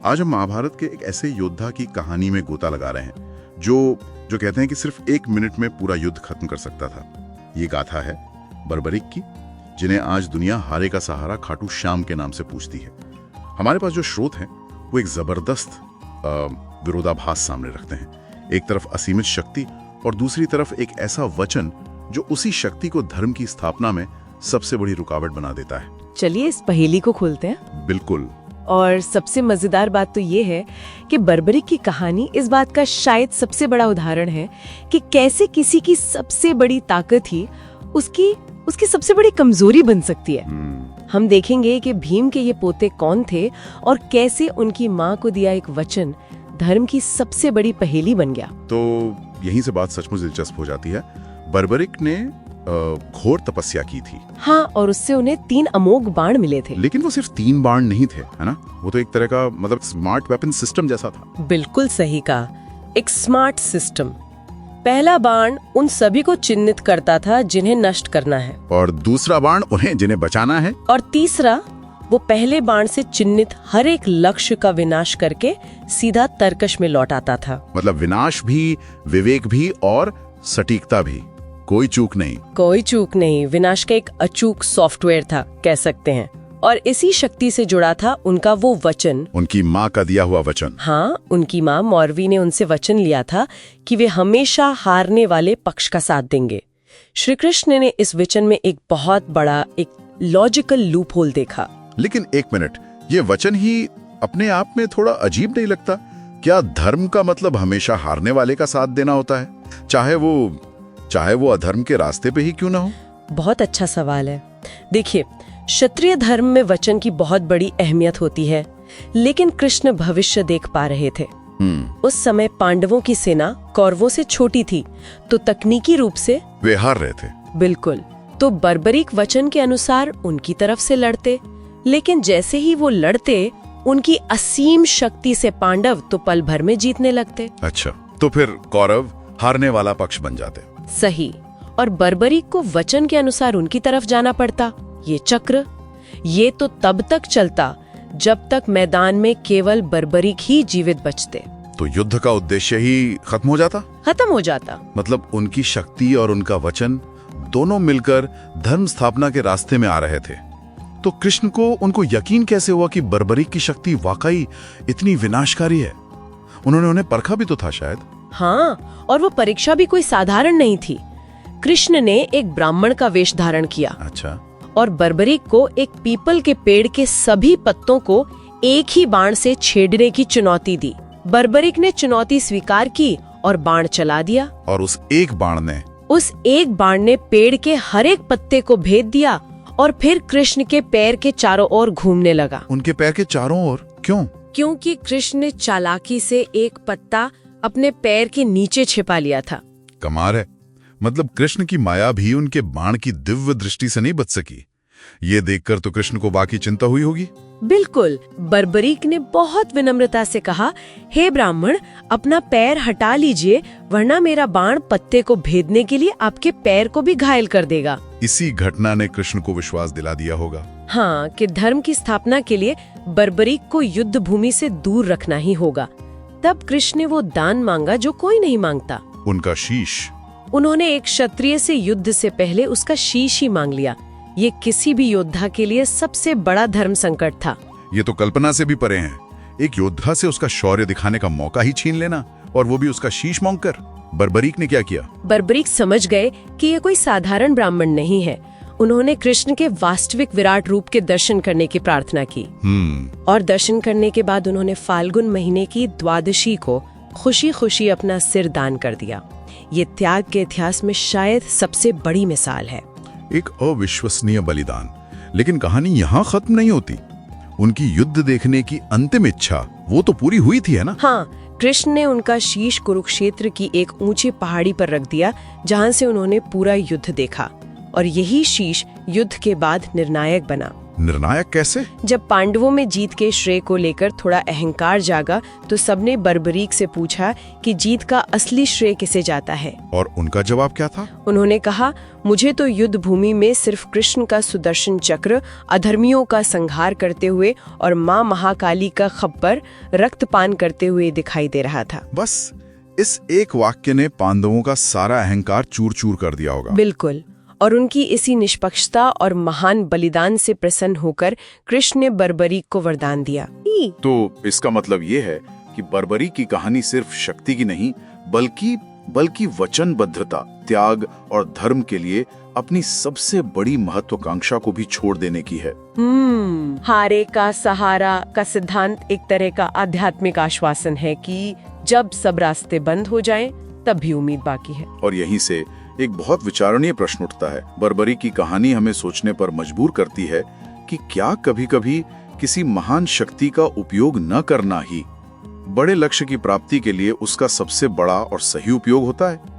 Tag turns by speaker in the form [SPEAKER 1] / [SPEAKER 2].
[SPEAKER 1] आज हम महाभारत के एक ऐसे योद्धा की कहानी में गोता लगा रहे हैं जो जो कहते हैं कि सिर्फ 1 मिनट में पूरा युद्ध खत्म कर सकता था। ये गाथा है बर्बरिक की, जिन्हें आज दुनिया हारे का सहारा खाटू श्याम के नाम से पूछती है। हमारे पास जो स्रोत हैं वो एक जबरदस्त विरोधाभास सामने रखते हैं। एक तरफ असीमित शक्ति और दूसरी तरफ एक ऐसा वचन जो उसी शक्ति को धर्म की स्थापना में सबसे बड़ी रुकावट बना देता है।
[SPEAKER 2] चलिए इस पहेली को खोलते हैं।
[SPEAKER 1] बिल्कुल।
[SPEAKER 2] और सबसे मजेदार बात तो ये है कि बर्बरिक की कहानी इस बात का शायद सबसे बड़ा उदाहरण है कि कैसे किसी की सबसे बड़ी ताकत ही उसकी सबसे बड़ी कमजोरी बन सकती है। हम देखेंगे कि भीम के ये पोते कौन थे और कैसे उनकी माँ को दिया एक वचन धर्म की सबसे बड़ी पहेली बन गया।
[SPEAKER 1] तो यहीं से बात सचमुच दिलचस्प हो जाती है। बर्बरिक ने घोर तपस्या की थी।
[SPEAKER 2] हाँ, और उससे उन्हें 3 अमोघ बाण मिले थे।
[SPEAKER 1] लेकिन वो सिर्फ 3 बाण नहीं थे, है ना? वो तो एक तरह का मतलब स्मार्ट वेपन सिस्टम जैसा था।
[SPEAKER 2] बिल्कुल सही कहा, एक स्मार्ट सिस्टम। पहला बाण उन सभी को चिन्हित करता था जिन्हें नष्ट करना है,
[SPEAKER 1] और दूसरा बाण उन्हें जिन्हें बचाना है,
[SPEAKER 2] और तीसरा वो पहले बाण से चिन्हित हर एक लक्ष्य का विनाश करके सीधा तर्कश में लौट आता था।
[SPEAKER 1] मतलब विनाश भी, विवेक भी और सटीकता भी। कोई चूक नहीं।
[SPEAKER 2] कोई चूक नहीं। विनाश का एक अचूक सॉफ्टवेयर था, कह सकते हैं। और इसी शक्ति से जुड़ा था उनका वो वचन,
[SPEAKER 1] उनकी माँ का दिया हुआ वचन।
[SPEAKER 2] हाँ, उनकी माँ मौरवी ने उनसे वचन लिया था कि वे हमेशा हारने वाले पक्ष का साथ देंगे। श्री कृष्ण ने इस वचन में एक बहुत बड़ा एक लॉजिकल लूप होल देखा।
[SPEAKER 1] लेकिन 1 मिनट, ये वचन ही अपने आप में थोड़ा अजीब नहीं लगता? क्या धर्म का मतलब हमेशा हारने वाले का साथ देना होता है, चाहे वो अधर्म के रास्ते पे ही क्यों ना हो?
[SPEAKER 2] बहुत अच्छा सवाल है। देखिए, क्षत्रिय धर्म में वचन की बहुत बड़ी अहमियत होती है, लेकिन कृष्ण भविष्य देख पा रहे थे। उस समय पांडवों की सेना कौरवों से छोटी थी, तो तकनीकी रूप से
[SPEAKER 1] वे हार रहे थे।
[SPEAKER 2] बिल्कुल। तो बर्बरिक वचन के अनुसार उनकी तरफ से लड़ते, लेकिन जैसे ही वो लड़ते उनकी असीम शक्ति से पांडव तो पल भर में जीतने लगते।
[SPEAKER 1] अच्छा, तो फिर कौरव हारने वाला पक्ष बन जाते।
[SPEAKER 2] सही। और बर्बरिक को वचन के अनुसार उनकी तरफ जाना पड़ता। ये चक्र, ये तो तब तक चलता जब तक मैदान में केवल बर्बरिक ही जीवित बचते।
[SPEAKER 1] तो युद्ध का उद्देश्य ही खत्म हो जाता। मतलब उनकी शक्ति और उनका वचन दोनों मिलकर धर्म स्थापना के रास्ते में आ रहे थे। तो कृष्ण को उनको यकीन कैसे हुआ कि बर्बरिक की शक्ति वाकई इतनी विनाशकारी है? उन्होंने उन्हें परखा भी तो था शायद।
[SPEAKER 2] हाँ, और वो परीक्षा भी कोई साधारण नहीं थी। कृष्ण ने एक ब्राह्मण का वेश धारण किया।
[SPEAKER 1] अच्छा।
[SPEAKER 2] और बर्बरिक को एक पीपल के पेड़ के सभी पत्तों को एक ही बाण से छेड़ने की चुनौती दी। बर्बरिक ने चुनौती स्वीकार की और बाण चला दिया। और
[SPEAKER 1] उस एक बाण
[SPEAKER 2] ने पेड़ के हर एक पत्ते को भेद दिया और फिर कृष्ण के पैर के चारों ओर घूमने लगा।
[SPEAKER 1] उनके पैर के चारों ओर क्यों?
[SPEAKER 2] क्योंकि कृष्ण ने चालाकी से एक पत्ता अपने पैर के नीचे छिपा लिया था।
[SPEAKER 1] कमाल है। मतलब कृष्ण की माया भी उनके बाण की दिव्य दृष्टि से नहीं बच सकी। ये देखकर तो कृष्ण को वाकई चिंता हुई होगी।
[SPEAKER 2] बिल्कुल। बर्बरिक ने बहुत विनम्रता से कहा, हे ब्राह्मण, अपना पैर हटा लीजिए, वरना मेरा बाण पत्ते को भेदने के लिए आपके पैर को भी घायल कर देगा।
[SPEAKER 1] इसी घटना ने कृष्ण को विश्वास दिला दिया होगा।
[SPEAKER 2] हाँ, कि धर्म की स्थापना के लिए बर्बरिक को युद्ध भूमि से दूर रखना ही होगा। तब कृष्ण ने वो दान मांगा जो कोई नहीं मांगता,
[SPEAKER 1] उनका शीश।
[SPEAKER 2] उन्होंने एक क्षत्रिय से युद्ध से पहले उसका शीश ही मांग लिया। ये किसी भी योद्धा के लिए सबसे बड़ा धर्म संकट था।
[SPEAKER 1] ये तो कल्पना से भी परे हैं। एक योद्धा से उसका शौर्य दिखाने का मौका ही छीन लेना, और वो भी उसका शीश मांगकर। बर्बरिक ने क्या किया?
[SPEAKER 2] बर्बरिक समझ गए कि ये कोई साधारण ब्राह्मण नहीं है। उन्होंने कृष्ण के वास्तविक विराट रूप के दर्शन करने की प्रार्थना की। और दर्शन करने के बाद उन्होंने फाल्गुन महीने की द्वादशी को खुशी खुशी अपना सिर दान कर दिया। ये त्याग के इतिहास में शायद सबसे बड़ी मिसाल है।
[SPEAKER 1] एक अविश्वसनीय बलिदान। लेकिन कहानी यहाँ खत्म नहीं होती। उनकी युद्ध देखने की अंतिम इच्छा वो तो पूरी हुई थी, है ना?
[SPEAKER 2] हाँ, कृष्ण ने उनका शीश कुरुक्षेत्र की एक ऊंची पहाड़ी पर रख दिया, जहाँ से उन्होंने पूरा युद्ध देखा। और यही शीश युद्ध के बाद निर्णायक बना।
[SPEAKER 1] निर्णायक कैसे?
[SPEAKER 2] जब पांडवों में जीत के श्रेय को लेकर थोड़ा अहंकार जागा तो सबने बर्बरीक से पूछा कि जीत का असली श्रेय किसे जाता है।
[SPEAKER 1] और उनका जवाब क्या था?
[SPEAKER 2] उन्होंने कहा, मुझे तो युद्ध भूमि में सिर्फ कृष्ण का सुदर्शन चक्र, अधर्मियों का संहार करते हुए और माँ महाकाली का खप्पर रक्तपान करते हुए दिखाई दे रहा था।
[SPEAKER 1] बस इस एक वाक्य ने पांडवों का सारा अहंकार चूर चूर कर दिया होगा।
[SPEAKER 2] बिल्कुल। और उनकी इसी निष्पक्षता और महान बलिदान से प्रसन्न होकर कृष्ण ने बर्बरीक को वरदान दिया।
[SPEAKER 3] तो इसका मतलब ये है कि बर्बरीक की कहानी सिर्फ शक्ति की नहीं बल्कि वचनबद्धता, त्याग और धर्म के लिए अपनी सबसे बड़ी महत्वाकांक्षा को भी छोड़ देने की है।
[SPEAKER 2] हारे का सहारा का सिद्धांत एक तरह का आध्यात्मिक आश्वासन है कि जब सब रास्ते बंद हो जाएं, तब भी उम्मीद बाकी है।
[SPEAKER 3] और यहीं से एक बहुत विचारणीय प्रश्न उठता है। बर्बरीक की कहानी हमें सोचने पर मजबूर करती है कि क्या कभी-कभी किसी महान शक्ति का उपयोग न करना ही बड़े लक्ष्य की प्राप्ति के लिए उसका सबसे बड़ा और सही उपयोग होता है।